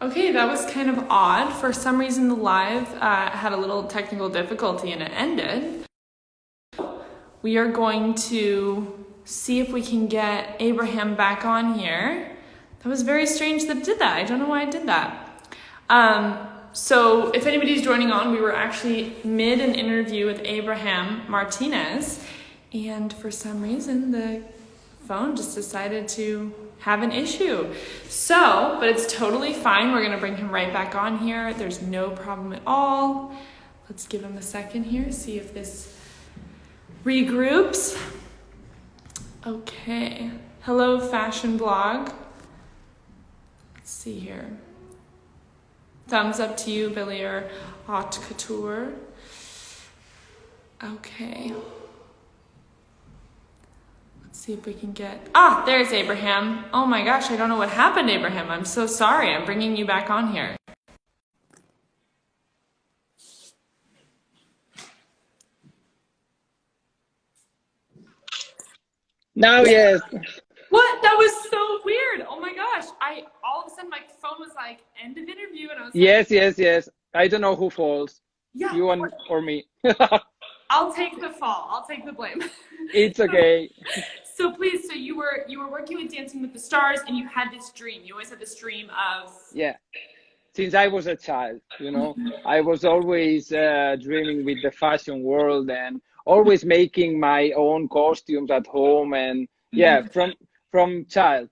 Okay, that was kind of odd. For some reason, the live had a little technical difficulty and it ended. We are going to see if we can get Abraham back on here. That was very strange that it did that. I don't know why it did that. So if anybody's joining on, we were actually mid an interview with Abraham Martinez, and for some reason the phone just decided to have an issue. So, but it's totally fine. We're gonna bring him right back on here. There's no problem at all. Let's give him a second here, see if this regroups. Okay. Hello, fashion blog. Let's see here. Thumbs up to you, Billy or Haute Couture. Okay. Let's see if we can get... Ah, there's Abraham. Oh my gosh, I don't know what happened, Abraham. I'm so sorry. I'm bringing you back on here. Now, yes. What? That was so weird. Oh my gosh. All of a sudden my phone was like, end of interview, and I was Yes, yes, yes. I don't know who falls. yeah, You or me. I'll take the fall. I'll take the blame. It's okay. So please, so you were working with Dancing with the Stars, and you had this dream. You always had this dream of... Yeah. Since I was a child, I was always dreaming with the fashion world and always making my own costumes at home. And yeah, from child,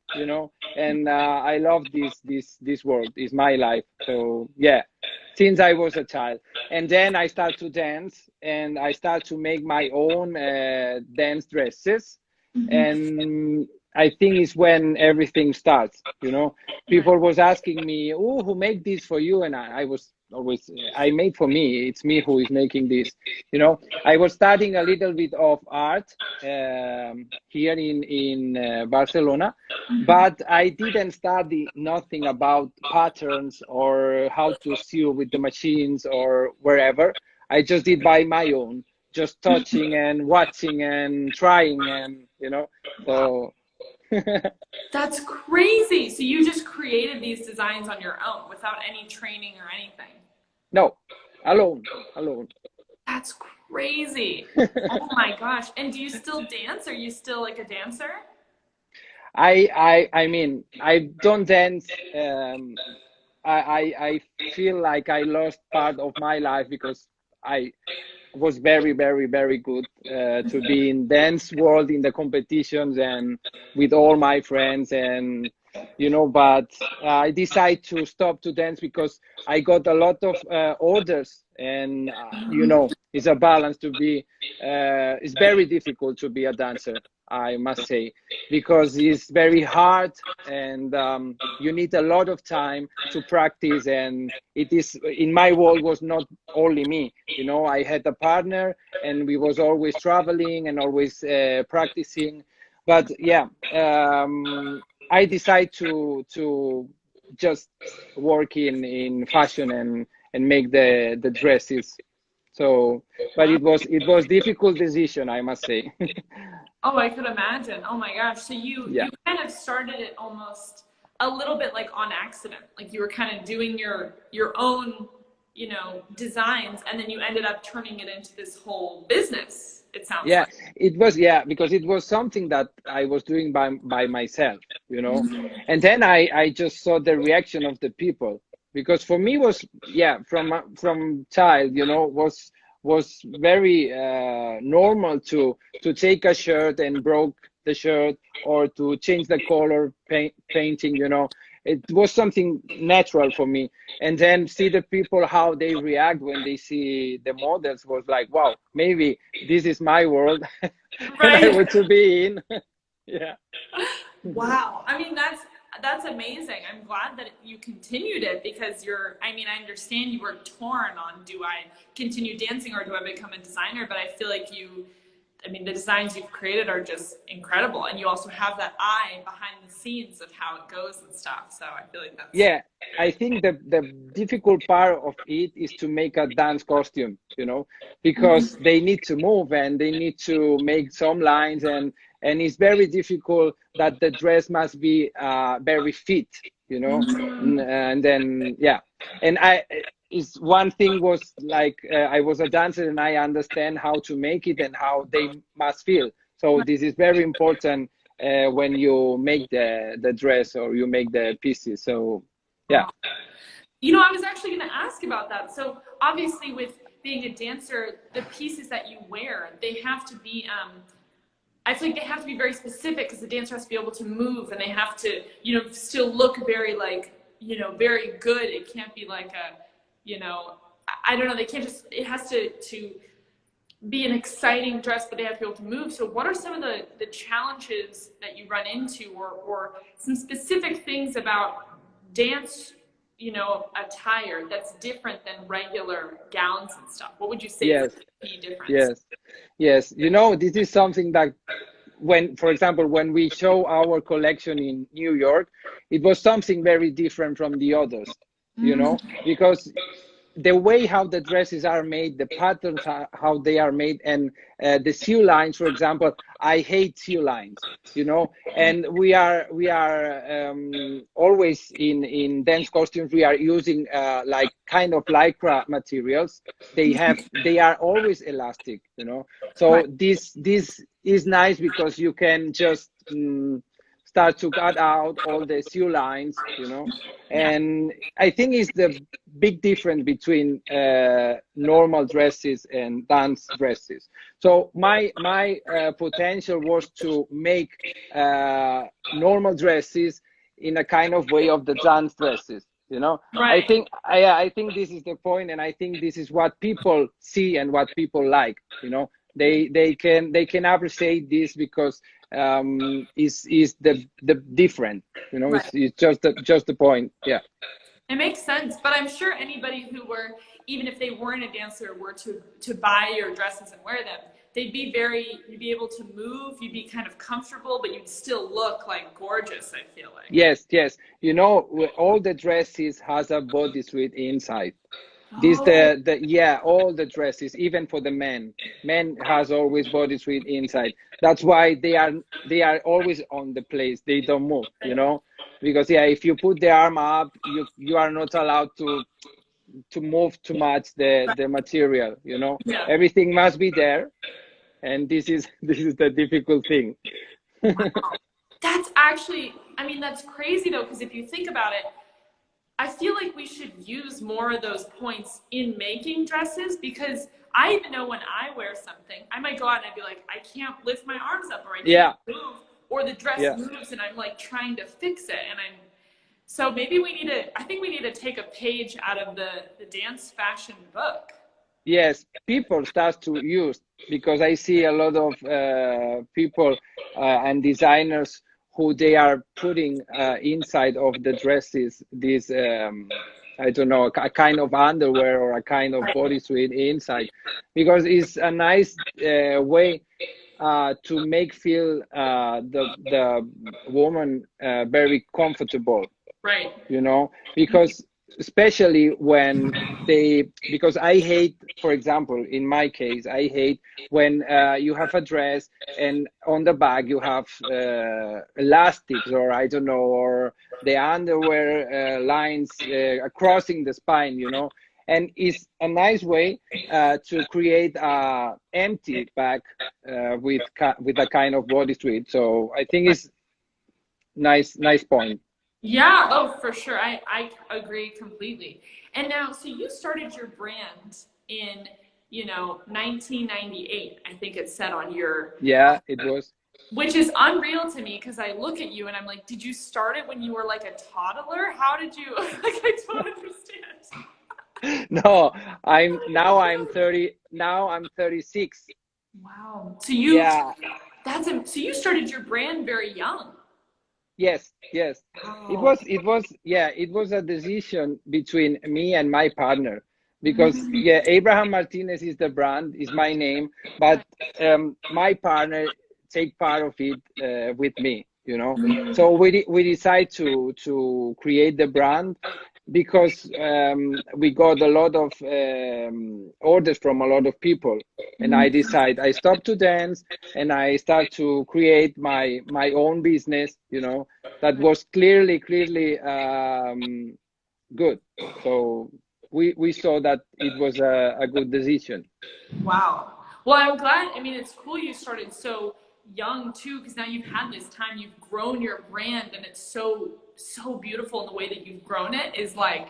and I love this world. It's my life. So yeah, since I was a child. And then I start to dance, and I start to make my own dance dresses. And I think it's when everything starts, People was asking me, oh, who made this for you? And I was always, I made for me. It's me who is making this, I was studying a little bit of art here in Barcelona, but I didn't study nothing about patterns or how to sew with the machines or wherever. I just did by my own, just touching and watching and trying and, so. That's crazy. So you just created these designs on your own without any training or anything? No, alone. That's crazy. Oh my gosh. And do you still dance? Are you still like a dancer? I mean, I don't dance. I feel like I lost part of my life because I was very, very, very good to be in dance world in the competitions and with all my friends and but I decided to stop to dance because I got a lot of orders and it's a balance to be it's very difficult to be a dancer, I must say, because it's very hard and you need a lot of time to practice. And it is, in my world, was not only me, I had a partner and we was always traveling and always practicing. But yeah, I decided to just work in fashion and make the dresses. So, but it was difficult decision, I must say. Oh, I could imagine. Oh my gosh. So you kind of started it almost a little bit like on accident. Like you were kind of doing your own, designs, and then you ended up turning it into this whole business, it sounds Yeah, like. it was, because it was something that I was doing by myself, and then I just saw the reaction of the people, because for me was, from child, was very normal to take a shirt and broke the shirt or to change the color painting, it was something natural for me. And then see the people how they react when they see the models was like, wow, maybe this is my world and I Right. want to be in. Yeah. Wow. I mean, that's amazing. I'm glad that you continued it because I understand you were torn on, do I continue dancing or do I become a designer? But I feel like the designs you've created are just incredible. And you also have that eye behind the scenes of how it goes and stuff. So I feel like that's... Yeah, I think the difficult part of it is to make a dance costume, because they need to move and they need to make some lines, and it's very difficult that the dress must be very fit, you know. And then yeah, and I is one thing was like I was a dancer and I understand how to make it and how they must feel. So this is very important when you make the dress or you make the pieces. So yeah. You know, I was actually going to ask about that. So obviously with being a dancer, the pieces that you wear, they have to be, I feel like they have to be very specific because the dancer has to be able to move and they have to, you know, still look very like, you know, very good. It can't be like a, you know, I don't know, they can't just, it has to be an exciting dress, but they have to be able to move. So what are some of the challenges that you run into or some specific things about dance, you know, attire that's different than regular gowns and stuff? What would you say is Yes. the key difference? Yes. Yes. You know, this is something that when, for example, when we show our collection in New York, it was something very different from the others, you know, because the way how the dresses are made, the patterns how they are made, and the sew lines, for example, I hate sew lines, you know. And we are always in dance costumes we are using like kind of lycra materials. They are always elastic, you know. So this is nice because you can just start to cut out all the sew lines, you know. And I think it's the big difference between normal dresses and dance dresses. So my potential was to make normal dresses in a kind of way of the dance dresses, you know. Right. I think this is the point, and I think this is what people see and what people like, you know. They can appreciate this because is the different, you know. Right. It's just the point. Yeah. It makes sense, but I'm sure anybody who were, even if they weren't a dancer, were to buy your dresses and wear them, you'd be able to move, you'd be kind of comfortable, but you'd still look like gorgeous, I feel like. Yes, yes. You know, all the dresses has a bodysuit inside. This the yeah, all the dresses, even for the men has always bodysuit inside. That's why they are always on the place. They don't move, you know, because yeah, if you put the arm up, you are not allowed to move too much the material, you know. Yeah. Everything must be there, and this is the difficult thing. That's actually, I mean, that's crazy though, because if you think about it, I feel like we should use more of those points in making dresses, because I even know when I wear something, I might go out and I'd be like, I can't lift my arms up, or I can't move, or the dress moves and I'm like trying to fix it. And so maybe I think we need to take a page out of the dance fashion book. Yes, people start to use, because I see a lot of people and designers who they are putting inside of the dresses this I don't know, a kind of underwear or a kind of bodysuit inside, because it's a nice way to make feel the woman very comfortable, Right. you know, because especially when because I hate, for example, in my case, I hate when you have a dress and on the back you have elastics, or I don't know, or the underwear lines crossing the spine, you know. And it's a nice way to create a empty back with a kind of bodysuit. So I think it's nice point. Yeah, oh, for sure. I agree completely. And now, so you started your brand in, 1998, I think it said on your, Yeah, it was. which is unreal to me, because I look at you and I'm like, did you start it when you were like a toddler? How did you, like, I don't understand. No, I'm 30, now I'm 36. Wow. So Yeah. so you started your brand very young. Yes. Wow. It was a decision between me and my partner, because yeah, Abraham Martinez is the brand, is my name, but my partner take part of it with me, you know. So we decide to create the brand, because we got a lot of orders from a lot of people, and I stopped to dance and I start to create my own business, you know, that was clearly good. So we saw that it was a good decision. Wow. Well, I'm glad. I mean, it's cool you started so young too, because now you've had this time, you've grown your brand, and it's so beautiful in the way that you've grown it. Is like,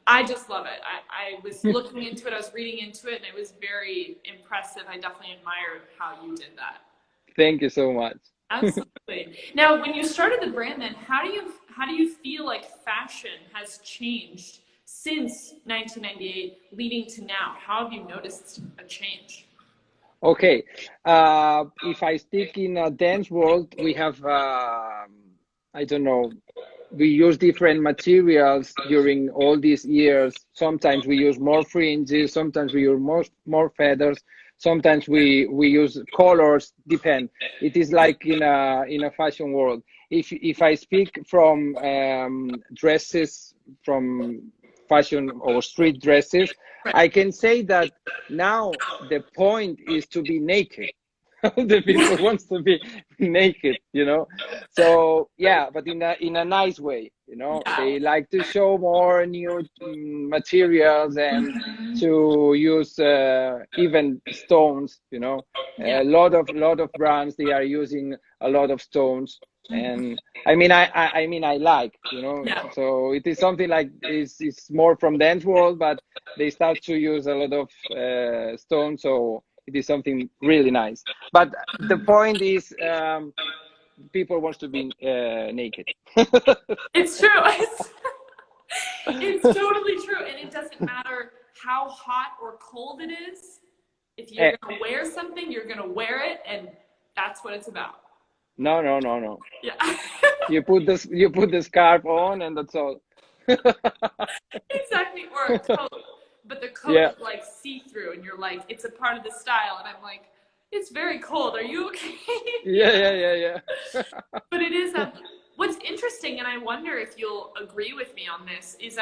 I just love it. I was looking into it, I was reading into it, and it was very impressive. I definitely admired how you did that. Thank you so much. Absolutely. Now, when you started the brand, then how do you feel like fashion has changed since 1998 leading to now? How have you noticed a change? Okay, if I speak in a dance world, we have I don't know, we use different materials during all these years. Sometimes we use more fringes, sometimes we use more feathers, sometimes we use colors, depend. It is like in a fashion world. If I speak from dresses, from fashion or street dresses, Right. I can say that now the point is to be naked. The people wants to be naked, you know. So yeah, but in a nice way, you know. Yeah. They like to show more new materials and to use even stones, you know. Yeah. A lot of brands, they are using a lot of stones, and I mean I like, you know. Yeah. So it is something like is more from dance world, but they start to use a lot of stones, so it is something really nice. But the point is, people wants to be naked. It's true. It's totally true. And it doesn't matter how hot or cold it is. If you're Eh, going to wear something, you're going to wear it. And that's what it's about. no, no, no, no. Yeah. You put the scarf on, and that's all. Exactly. Or a coat. But the coat Yeah, is like see-through. And you're like, it's a part of the style. And I'm like, it's very cold. Are you okay? yeah. But it is what's interesting, and I wonder if you'll agree with me on this, is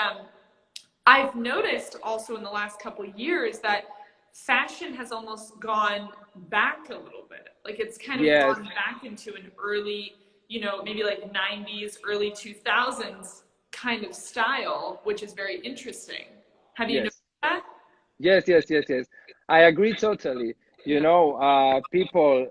I've noticed also in the last couple of years that fashion has almost gone back a little bit. Like it's kind of Yes, gone back into an early, you know, maybe like 90s, early 2000s kind of style, which is very interesting. Have you noticed yes. that? Yes. I agree totally. You Yeah. know, people,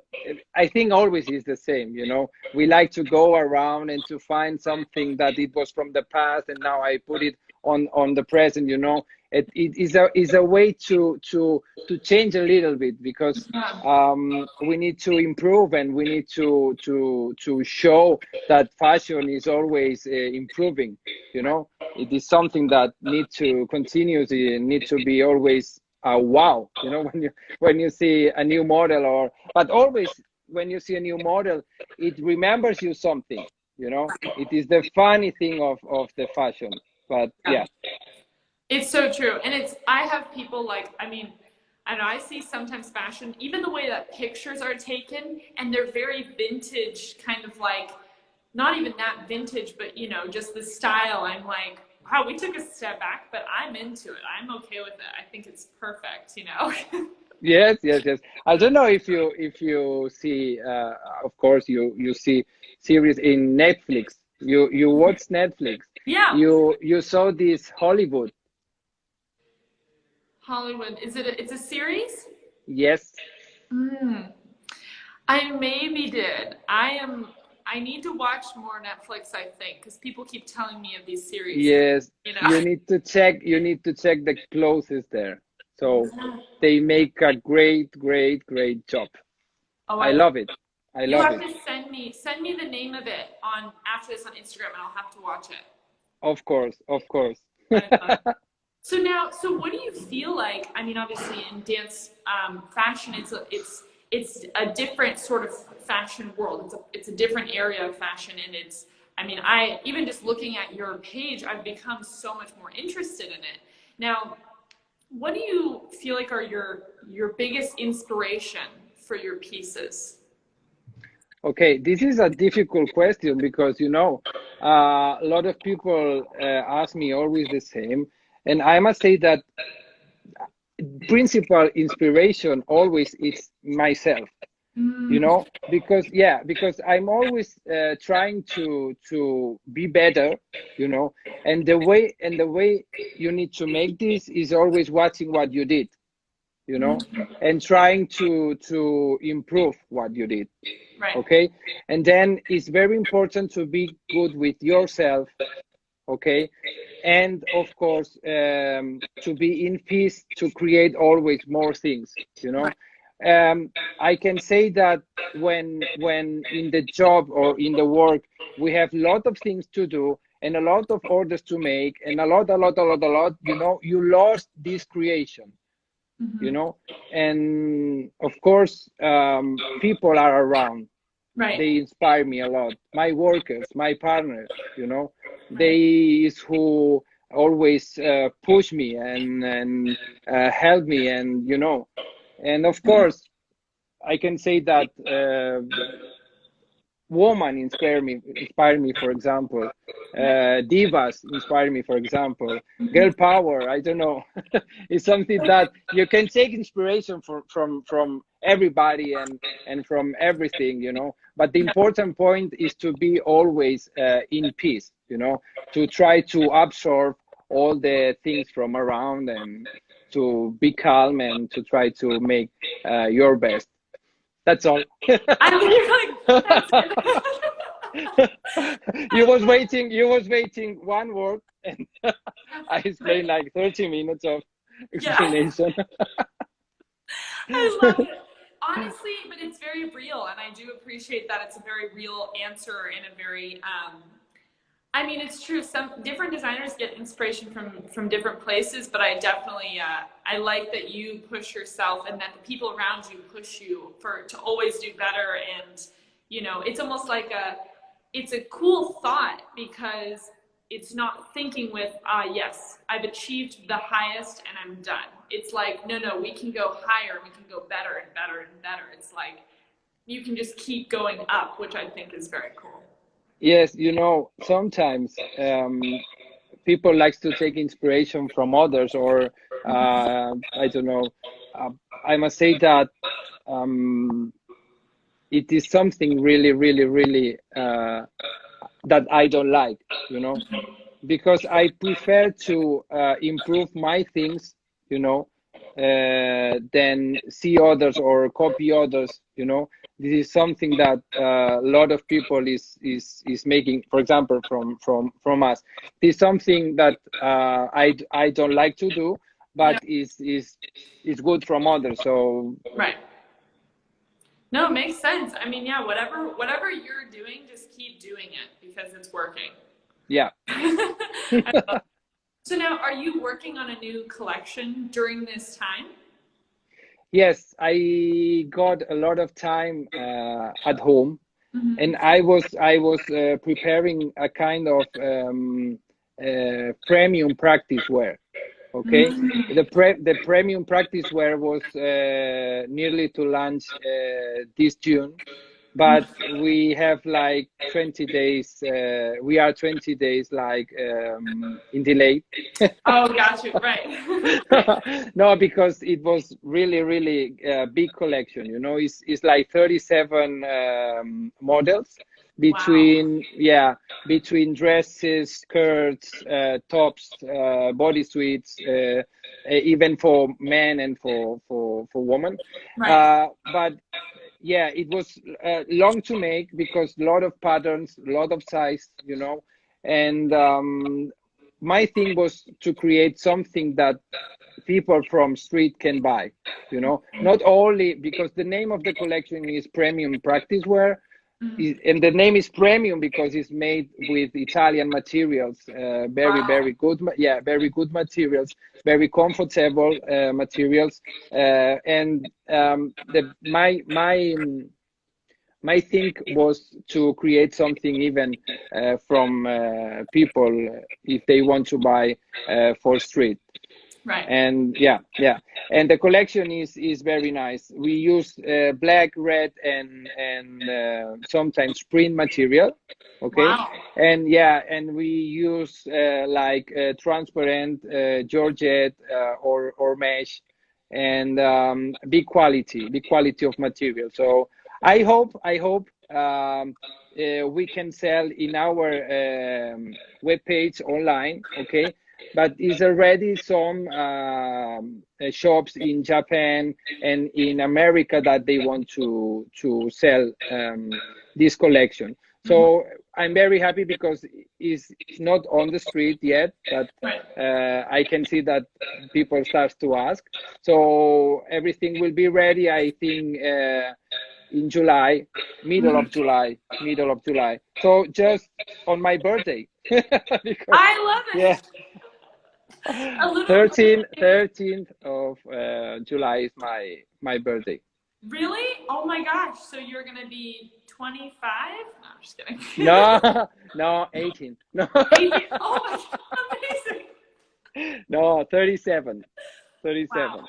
I think always is the same, you know. We like to go around and to find something that it was from the past and now I put it on the present, you know. It is a way to change a little bit because Yeah. we need to improve and we need to show that fashion is always improving, you know. It is something that need to continuously need to be always wow, you know. When you see a new model, or but always when you see a new model, it remembers you something, you know. It is the funny thing of the fashion. But Yeah. yeah, It's so true. And I have people like, I mean, I know I see sometimes fashion, even the way that pictures are taken, and they're very vintage, kind of like, not even that vintage, but you know, just the style. I'm like, wow, we took a step back, but I'm into it. I'm okay with it. I think it's perfect, you know? yes. I don't know if you see of course you see series in Netflix. You watch Netflix. Yeah. You saw this Hollywood. Hollywood. It's a series? Yes. Mm. I maybe did. I need to watch more Netflix, I think, because people keep telling me of these series, Yes, you know. you need to check the clothes there. So they make a great job. Oh, I I love it. I You love have it. to send me the name of it on after this on Instagram, and I'll have to watch it. Of course, of course. I love it. So what do you feel like? I mean, obviously in dance fashion, it's a different sort of fashion world. It's a different area of fashion, and it's. I mean, I even just looking at your page, I've become so much more interested in it. Now, what do you feel like are your biggest inspiration for your pieces? Okay, this is a difficult question because you know, a lot of people ask me always the same, and I must say that principal inspiration always is myself, you Mm, know, because yeah, because I'm always trying to be better, you know, and the way you need to make this is always watching what you did, you know, and trying to improve what you did. right. Okay, and then it's very important to be good with yourself. Okay, and of course to be in peace, to create always more things, you know. Right. I can say that when in the job or in the work we have a lot of things to do and a lot of orders to make and a lot, you know, you lost this creation, you Hmm. know. And of course people are around, Right. they inspire me a lot, my workers, my partners, you know, Right. they is who always push me and help me, and you know. And of course I can say that woman inspire me, for example, Right. divas inspire me, for example, girl power, I don't know. It's something that you can take inspiration from everybody and from everything, you know. But the important point is to be always in peace, you know, to try to absorb all the things from around and to be calm and to try to make your best. That's all. I think you're like, that's it. You was waiting one word, and I Right. explained like 30 minutes of Yeah. explanation. I love it. Honestly, but it's very real, and I do appreciate that it's a very real answer and a very I mean, it's true. Some different designers get inspiration from different places, but I definitely I like that you push yourself and that the people around you push you for to always do better. And you know, it's almost like it's a cool thought because it's not thinking with yes, I've achieved the highest and I'm done. It's like no, we can go higher, we can go better and better and better. It's like you can just keep going up, which I think is very cool. Yes, you know, sometimes people likes to take inspiration from others, or I don't know. Uh, I must say that um, it is something really that I don't like, you know, because I prefer to improve my things, you know, than see others or copy others. You know, this is something that a lot of people is making. For example, from us, this is something that I don't like to do, Yeah. but is good from others. So Right. No, it makes sense. I mean, yeah, whatever you're doing, just keep doing it because it's working. yeah. So now, are you working on a new collection during this time? Yes, I got a lot of time at home, and Mm-hmm. I was preparing a kind of premium practice wear. Okay, the premium practice wear was nearly to launch this June, but we have like 20 days. We are 20 days like in delay. Oh, got you. Right. No, because it was really big collection. You know, it's like 37 models Wow. between, yeah, between dresses, skirts, tops, body suits, even for men and for women. Right. But yeah, it was long to make because a lot of patterns, a lot of size, you know. And my thing was to create something that people from street can buy, you know, not only because the name of the collection is premium practice wear, and the name is premium because it's made with Italian materials, Wow. very good, yeah, very good materials, very comfortable materials, and my thing was to create something even from people if they want to buy for street. Right. And yeah, and the collection is very nice. We use black, red, and sometimes print material. Okay. Wow. And yeah, and we use like transparent georgette or mesh, and big quality of material. So I hope we can sell in our web page online. Okay. But is already some shops in Japan and in America that they want to sell this collection. So I'm very happy because it's not on the street yet, but I can see that people start to ask. So everything will be ready, I think, in July, middle of July. So just on my birthday. Because, I love it. yeah. A little 13th of July is my birthday. Really? Oh my gosh. So you're going to be 25? No, I'm just kidding. No, 18. No, 18. Oh my God. Amazing. no, 37. Wow.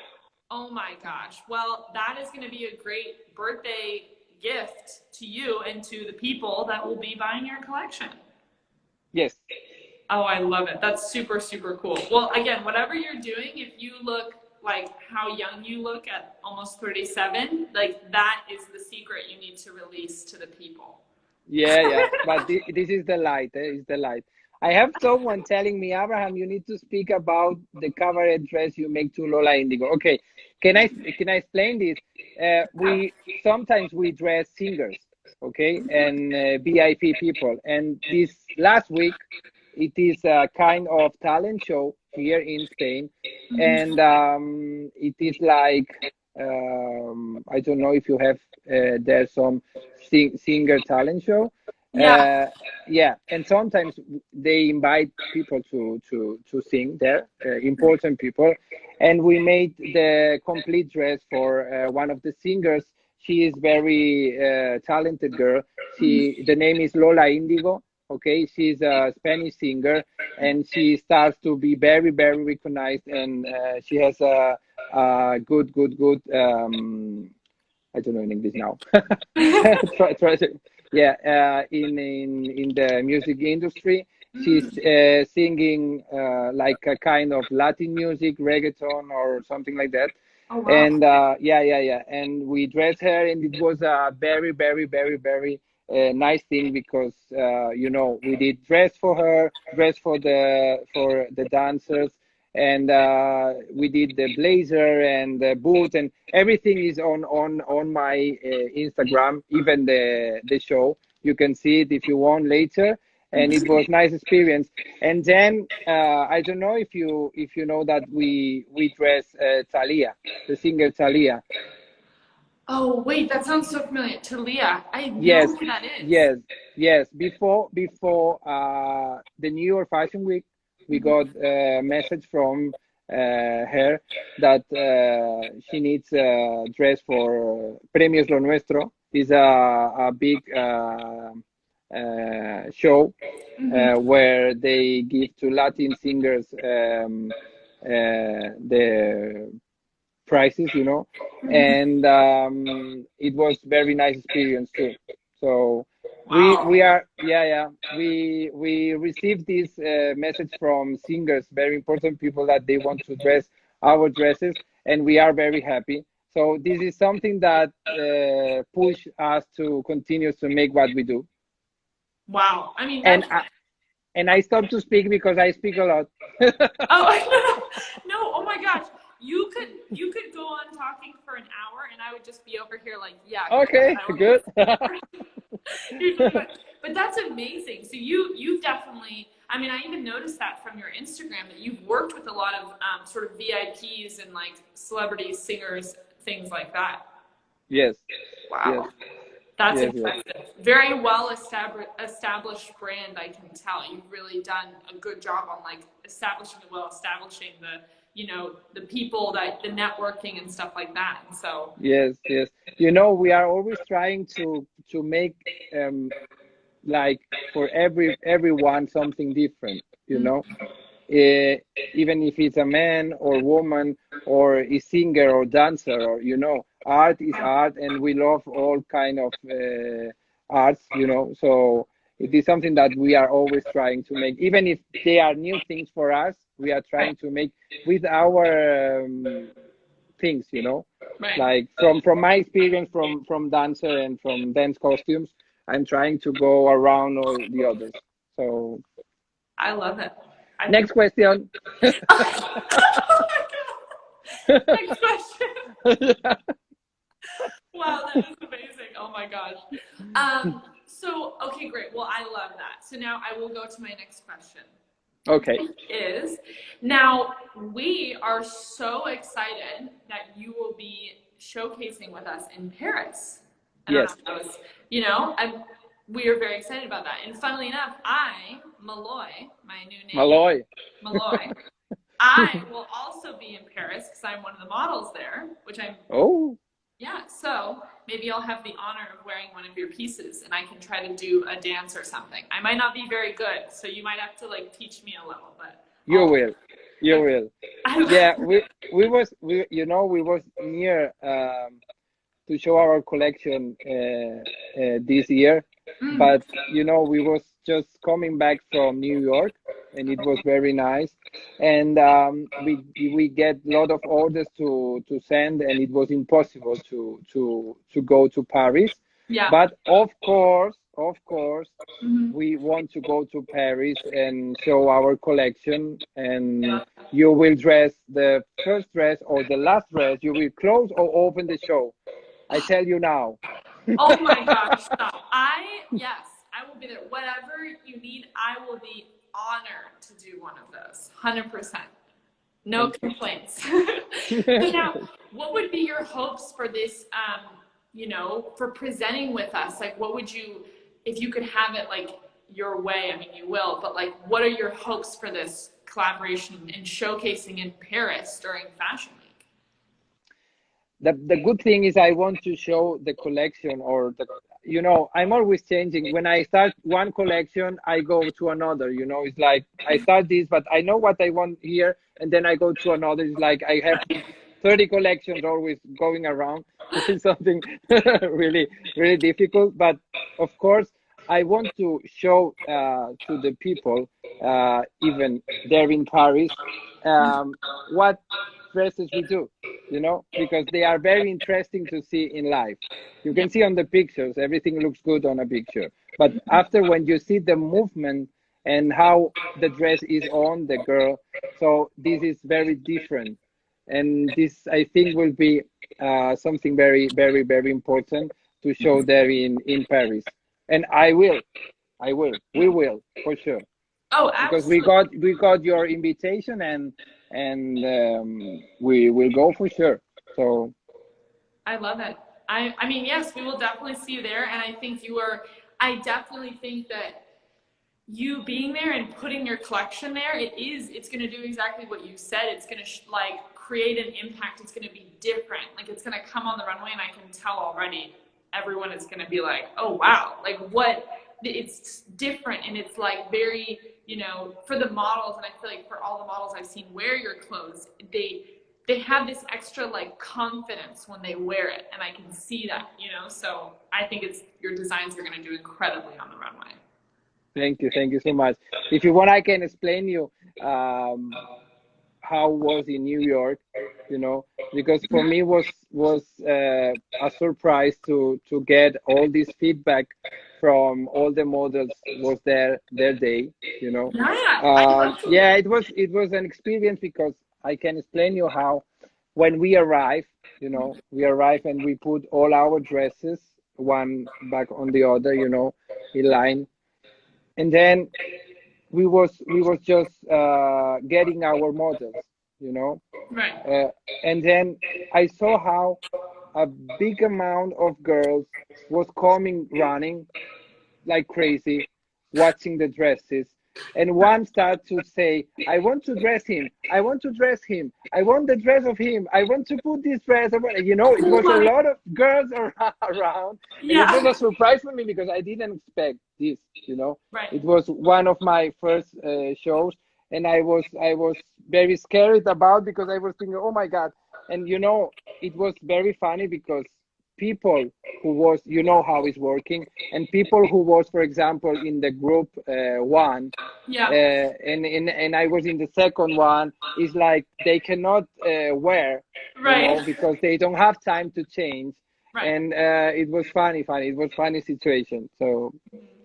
Oh my gosh. Well, that is going to be a great birthday gift to you and to the people that will be buying your collection. Yes. Oh, I love it. That's super, super cool. Well, again, whatever you're doing, if you look like how young you look at almost 37, like that is the secret you need to release to the people. Yeah. But this is the light. It's the light. I have someone telling me, Abraham, you need to speak about the covered dress you make to Lola Indigo. Okay, can I explain this? We sometimes we dress singers, okay, and VIP people. And this last week, it is a kind of talent show here in Spain, and it is like I don't know if you have there's some singer talent show. Yeah. Yeah, and sometimes they invite people to sing there, important people, and we made the complete dress for one of the singers. She is very talented girl. The name is Lola Indigo. Okay, she's a Spanish singer, and she starts to be very, very recognized, and she has a good. I don't know in English now. try to, yeah, in the music industry, she's singing like a kind of Latin music, reggaeton, or something like that. Oh, wow. And yeah, and we dressed her, and it was a very, very, very, very nice thing because you know, we did dress for her, dress for the dancers, and we did the blazer and the boot, and everything is on my Instagram, even the show. You can see it if you want later, and it was nice experience. And then I don't know if you know that we dress Thalia, the singer Thalia. Oh, wait, that sounds so familiar. Talia. I know Yes, who that is. yes. Before the New York Fashion Week, we got a message from her that she needs a dress for Premios Lo Nuestro. It's a big show where they give to Latin singers the prizes, you know, and it was very nice experience too. So we are we received this message from singers, very important people that they want to dress our dresses, and we are very happy. So this is something that push us to continue to make what we do. Wow. I mean, And that's... I stopped to speak because I speak a lot. Oh, no. Oh my gosh. You could go on talking for an hour and I would just be over here like, yeah. Okay, good. But that's amazing. So you've definitely, I mean, I even noticed that from your Instagram that you've worked with a lot of sort of VIPs and like celebrities, singers, things like that. Yes. Wow. Yes. That's Yes, impressive. Yes. Very well established brand, I can tell. You've really done a good job on like establishing the, you know, the people, that the networking and stuff like that. And so yes. You know, we are always trying to make like for everyone something different, you know. even if it's a man or woman or a singer or dancer, or art is art, and we love all kind of arts, so it is something that we are always trying to make, even if they are new things for us. We are trying to make with our things, Right. like from my experience from dancer and from dance costumes, I'm trying to go around all the others. So I love it. I think. next question. Oh my God. Next question. Wow, that is amazing. Oh my gosh. So, okay, great. Well, I love that. So now I will go to my next question. Okay. Is now we are so excited that you will be showcasing with us in Paris. I don't know Yes. if that was, we are very excited about that. And funnily enough, Malloy, my new name, Malloy. Malloy, I will also be in Paris because I'm one of the models there, which I'm. Oh. Yeah, so maybe I'll have the honor of wearing one of your pieces and I can try to do a dance or something. I might not be very good, so you might have to like teach me a little, but You will. You will. Yeah, we was near to show our collection this year, but we was just coming back from New York, and it was very nice, and we get a lot of orders to send, and it was impossible to go to Paris. Yeah. But of course, we want to go to Paris and show our collection, and you will dress the first dress or the last dress. You will close or open the show. I tell you now. Oh my gosh, stop. Yes, I will be there. Whatever you need, I will be honored to do one of those. 100%. No complaints. So now, what would be your hopes for this, for presenting with us? Like, what would you, if you could have it like your way, I mean, you will, but like, what are your hopes for this collaboration and showcasing in Paris during Fashion Week? The good thing is I want to show the collection, or I'm always changing. When I start one collection, I go to another, it's like I start this, but I know what I want here, and then I go to another. It's like I have 30 collections always going around. It's something really, really difficult. But of course, I want to show to the people, even there in Paris, what dresses we do, because they are very interesting to see in life. You can see on the pictures, everything looks good on a picture. But after, when you see the movement and how the dress is on the girl, so this is very different. And this, I think, will be something very, very, very important to show there in Paris. And we will, for sure. Oh, Because absolutely. we got your invitation, and we will go for sure. So I love it. I mean, yes, we will definitely see you there. And I definitely think that you being there and putting your collection there, it's going to do exactly what you said. It's going to create an impact. It's going to be different. Like, it's going to come on the runway, and I can tell already everyone is going to be like, oh, wow, like what, it's different. And it's like very, for the models, and I feel like for all the models I've seen wear your clothes, they have this extra like confidence when they wear it, and I can see that, so I think your designs are going to do incredibly on the runway. thank you so much. If you want, I can explain you how was in New York, because for me was a surprise to get all this feedback from all the models. Was their day, Yeah, I love to. yeah, it was an experience, because I can explain you how, when we arrive, and we put all our dresses one back on the other, in line, and then we was just getting our models, Right. and then I saw how a big amount of girls was coming running like crazy, watching the dresses. And one started to say, I want to dress him. I want to dress him. I want the dress of him. I want to put this dress. It was a lot of girls around. And it was a surprise for me, because I didn't expect this, Right. It was one of my first shows. and I was very scared about, because I was thinking, oh my God. And it was very funny because people who was, how it's working, and people who was, for example, in the group one, Yeah. and I was in the second one, is like they cannot wear, Right. because they don't have time to change. Right. And it was funny. It was funny situation. So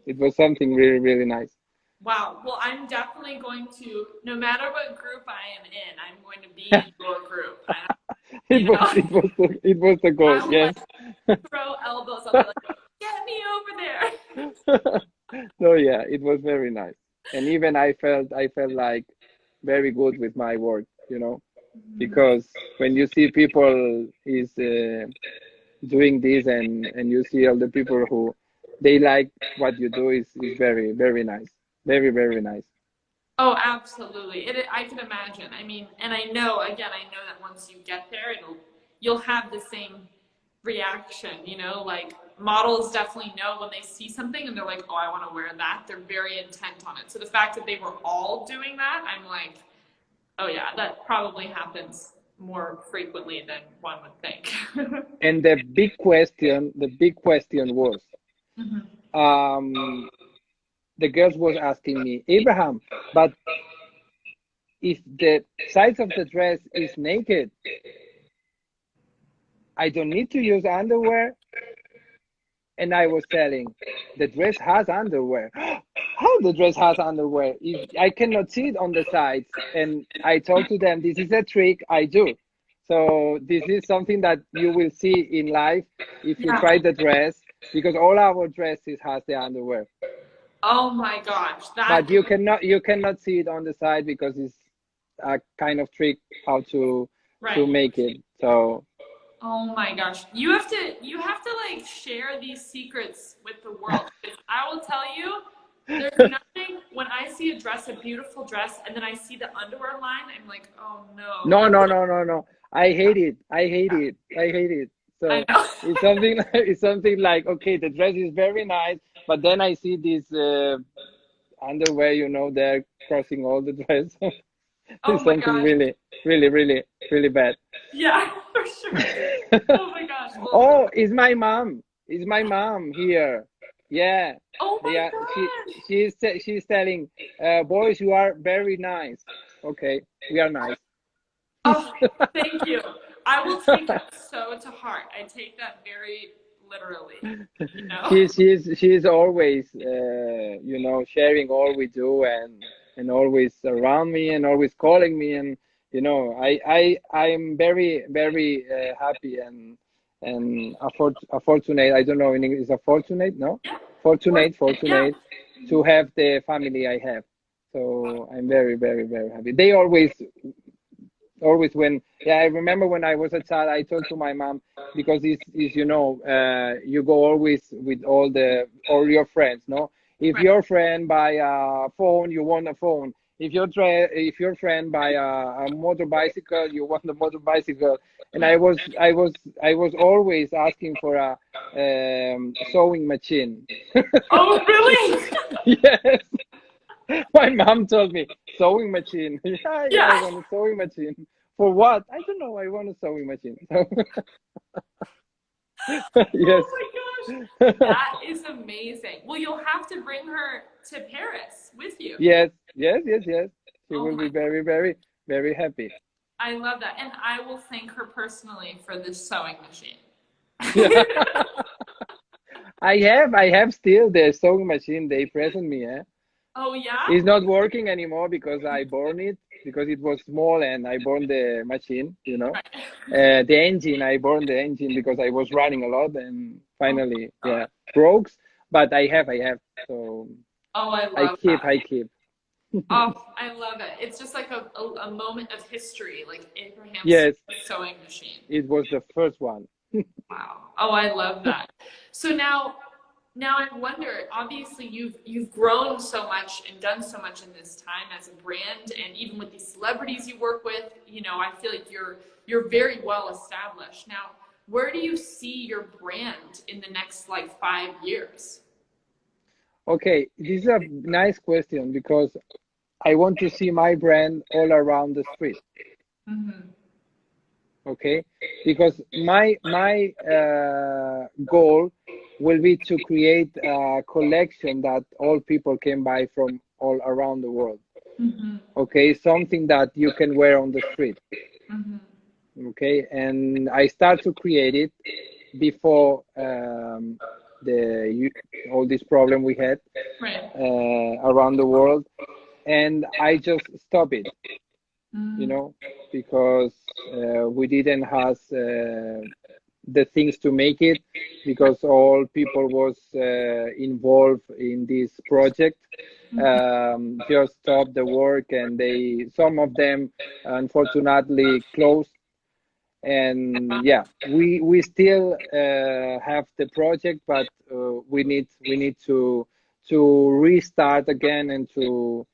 it was something really, really nice. Wow. Well, I'm definitely going to, no matter what group I am in, I'm going to be in your group. It was Know, it was the goal. I will Yes. like throw elbows. I'll be like, get me over there. So yeah, it was very nice. And even I felt like very good with my work, because when you see people is doing this, and you see all the people who they like what you do, is very, very nice. Very, very nice. Oh, absolutely. I can imagine. I mean, and I know, again, I know that once you get there, you'll have the same reaction, like models definitely know when they see something and they're like, oh, I want to wear that. They're very intent on it. So the fact that they were all doing that, I'm like, oh yeah, that probably happens more frequently than one would think. And the big question was, Mhm. um, the girls was asking me, Abraham, but if the size of the dress is naked, I don't need to use underwear. And I was telling, the dress has underwear. How the dress has underwear? If I cannot see it on the sides. And I told to them, this is a trick I do. So this is something that you will see in life if you Yeah. try the dress, because all our dresses has the underwear. Oh my gosh, that But you cannot see it on the side, because it's a kind of trick how to right. make it. So Oh my gosh. You have to like share these secrets with the world. Because I will tell you, there's nothing when I see a dress, a beautiful dress, and then I see the underwear line, I'm like, oh no. no, Like no, no, no, no. I hate it. I hate it. I hate it. I So know. it's something like, okay, the dress is very nice, but then I see this underwear, they're crossing all the dress. Oh It's my something gosh. really, really, really, really bad. Yeah, for sure. Oh my gosh. Well, Oh, it's my mom. It's my mom here. Yeah, oh they my are. gosh. She's telling, boys, you are very nice. Okay, we are nice. Oh, thank you. I will take that so to heart. I take that very literally, you know? She's always sharing all we do, and always around me, and always calling me, and I'm very, very happy, and fortunate. I don't know in English, is a fortunate, no? Yeah. Yeah. Fortunate to have the family I have. So I'm very, very, very happy. They always when, yeah, I remember when I was a child, I told to my mom, because it's you go always with all your friends, no? If Right. your friend buy a phone, you want a phone. If your friend buy a motorbicycle, you want a motorbicycle. And I was always asking for a sewing machine. Oh, really? Yes. My mom told me, sewing machine. Yeah, yeah, I Yeah. want a sewing machine. For what? I don't know. I want a sewing machine. Yes. Oh my gosh. That is amazing. Well, you'll have to bring her to Paris with you. Yes, yes, yes, yes. She Oh will my, be very, very, very happy. I love that. And I will thank her personally for this sewing machine. Yeah. I have still the sewing machine they present me, eh? Oh, yeah? It's not working anymore because I burned it, because it was small, and I burned the machine, Right. I burned the engine because I was running a lot, and Oh finally, my God. yeah, broke. But I have. So Oh, I I love keep, that. I keep. Oh, I love it. It's just like a moment of history, like Abraham's Yes, sewing machine. it was the first one. Wow. Oh, I love that. So now I wonder, obviously you've grown so much and done so much in this time as a brand, and even with these celebrities you work with, I feel like you're very well established. Now, where do you see your brand in the next like 5 years? Okay, this is a nice question, because I want to see my brand all around the street. Mm-hmm. Okay, because my goal will be to create a collection that all people can buy from all around the world. Mm-hmm. Okay, something that you can wear on the street. Mm-hmm. Okay, and I start to create it before all this problem we had Right. around the world, and I just stop it, you Mm-hmm. know, because we didn't have the things to make it, because all people was involved in this project just stopped the work, and some of them unfortunately closed. And yeah, we still have the project, but we need to restart again, and to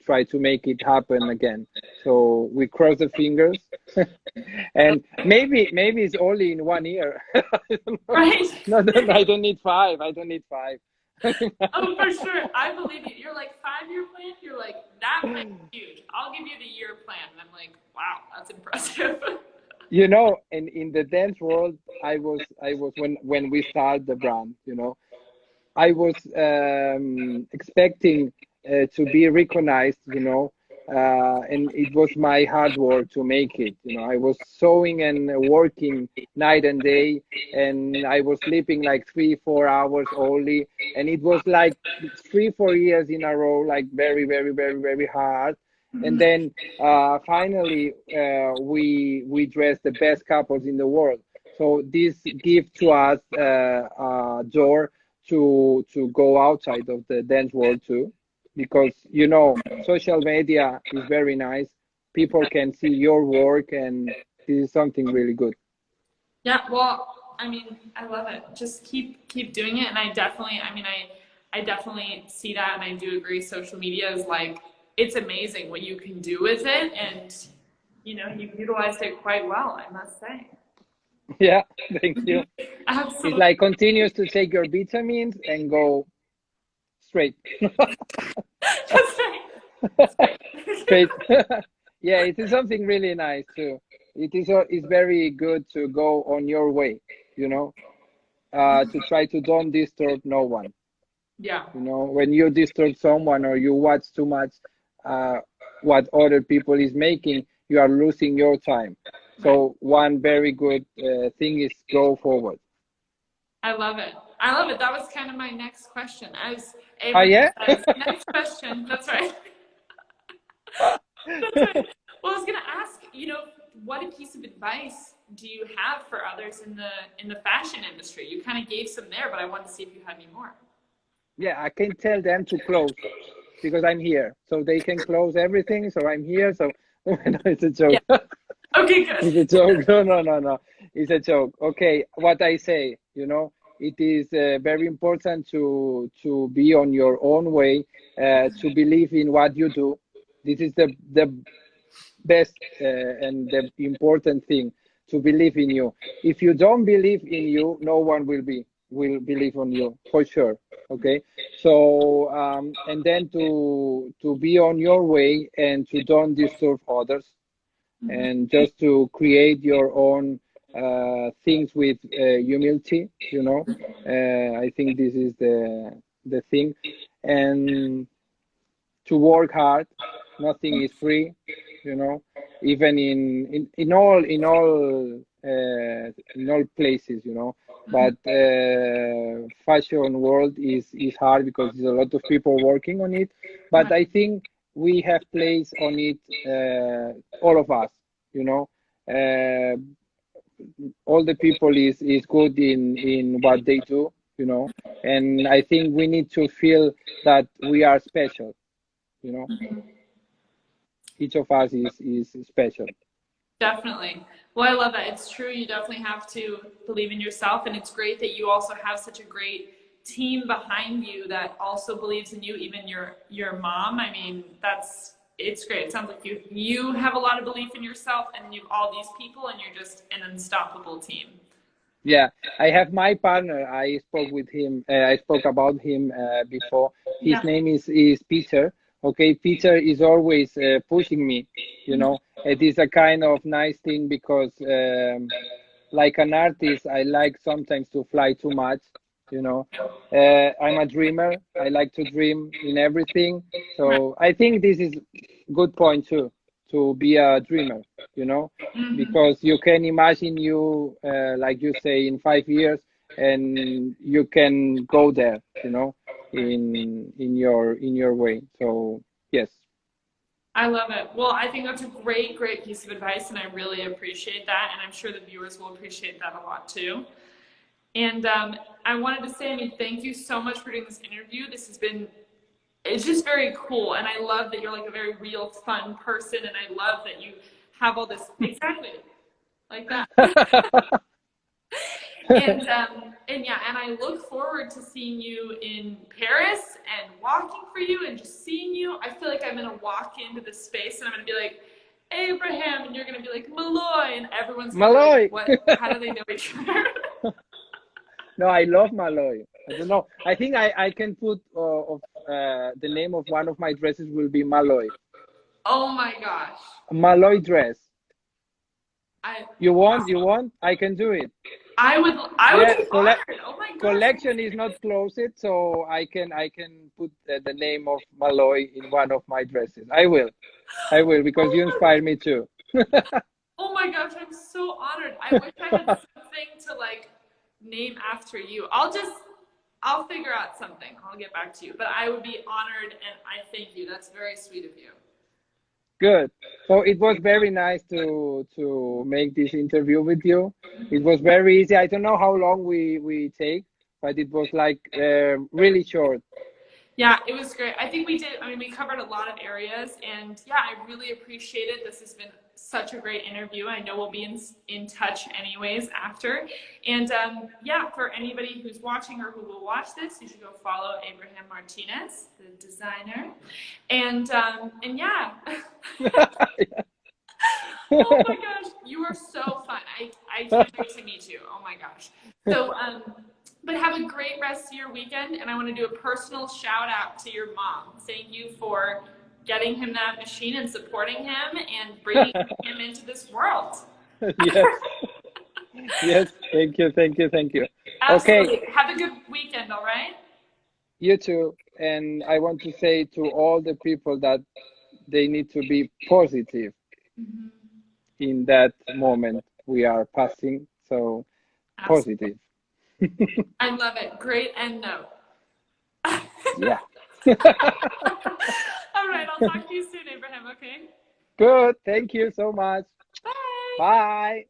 try to make it happen again. So we cross the fingers, and maybe it's only in 1 year. I don't know. Right. No, I don't need five. I don't need five. Oh, for sure. I believe you. You're like 5-year plan. You're like, that plan is huge. I'll give you the year plan. And I'm like, wow, that's impressive. You know, in the dance world, I was when we started the brand, you know, I was expecting to be recognized, you know, and it was my hard work to make it. You know, I was sewing and working night and day, and I was sleeping like 3-4 hours only, and it was like 3-4 years in a row, like very, very, very, very hard. And then finally, we dress the best couples in the world. So this gives to us a door to go outside of the dance world too, because you know social media is very nice. People can see your work, and this is something really good. Yeah, well, I mean, I love it. Just keep doing it, and I definitely see that, and I do agree. Social media is like, it's amazing what you can do with it, and you've utilized it quite well, I must say. Yeah, thank you. It's Absolutely. like continues to take your vitamins and go straight. That's right. That's right. Straight. Yeah, it is something really nice too. It's very good to go on your way, you know, to try to don't disturb no one. Yeah. You know, when you disturb someone or you watch too much uh, what other people is making, you are losing your time. Right. So one very good thing is go forward. I love it. I love it. That was kind of my next question. As Oh Abraham yeah. says, next question. That's right. That's right. Well, I was gonna ask, what a piece of advice do you have for others in the fashion industry? You kind of gave some there, but I wanted to see if you had any more. Yeah, I can tell them to close because I'm here, so they can close everything. So I'm here. So no, it's a joke. Yeah. Okay, It's a good. joke. No, no, no, no. It's a joke. Okay, what I say, you know, it is very important to be on your own way, to believe in what you do. This is the best and the important thing, to believe in you. If you don't believe in you, no one will believe on you for sure. Okay, so and then to be on your way and to don't disturb others, and just to create your own things with humility, you know. I think this is the thing, and to work hard. Nothing is free, you know. Even in all places, you know. But fashion world is hard because there's a lot of people working on it. But I think we have place on it, all of us, you know. Uh, all the people is good in what they do, you know. And I think we need to feel that we are special, you know. Each of us is special. Definitely. Well, I love that. It's true. You definitely have to believe in yourself, and it's great that you also have such a great team behind you that also believes in you. Even your mom. I mean, it's great. It sounds like you have a lot of belief in yourself, and you've all these people, and you're just an unstoppable team. Yeah, I have my partner. I spoke with him. I spoke about him before. His Yeah. name is Peter. Okay, Peter is always pushing me, you know. It is a kind of nice thing because, like an artist, I like sometimes to fly too much, you know. I'm a dreamer. I like to dream in everything. Right. So I think this is good point too, to be a dreamer, you know, because you can imagine you, like you say, in 5 years, and you can go there, you know, in your way. So yes. I love it. Well, I think that's a great, great piece of advice, and I really appreciate that. And I'm sure the viewers will appreciate that a lot too. And I wanted to say, I mean, thank you so much for doing this interview. This has been, it's just very cool. And I love that you're like a very real, fun person. And I love that you have all this, exactly, like that. And yeah, and I look forward to seeing you in Paris and walking for you and just seeing you. I feel like I'm gonna walk into this space and I'm gonna be like, Abraham, and you're gonna be like Malloy, and everyone's gonna Malloy. be like, what? How do they know each other? No, I love Malloy. I don't know. I think I can put the name of one of my dresses will be Malloy. Oh my gosh. Malloy dress. You Wow. want? I can do it. I would Yeah, be honored. Oh my gosh. collection is not closed, so I can put the name of Malloy in one of my dresses. I will because you inspire me too. Oh my gosh, I'm so honored. I wish I had something to like name after you. I'll figure out something. I'll get back to you. But I would be honored and I thank you. That's very sweet of you. Good. So it was very nice to make this interview with you. It was very easy. I don't know how long we take, but it was like really short. Yeah, it was great. I think we did, I mean, we covered a lot of areas and yeah, I really appreciate it. This has been such a great interview. I know we'll be in touch anyways after. And yeah, for anybody who's watching or who will watch this, you should go follow Abraham Martinez, the designer. And yeah. Oh my gosh, you are so fun. I can't wait to meet you. Oh my gosh. So, but have a great rest of your weekend. And I want to do a personal shout out to your mom. Thank you for getting him that machine and supporting him and bringing him into this world. Yes. Yes. Thank you. Absolutely. Okay. Have a good weekend, all right? You too. And I want to say to all the people that they need to be positive in that moment we are passing. So positive. I love it. Great end note. Yeah. All right. I'll talk to you soon, Abraham. Okay. Good. Thank you so much. Bye. Bye.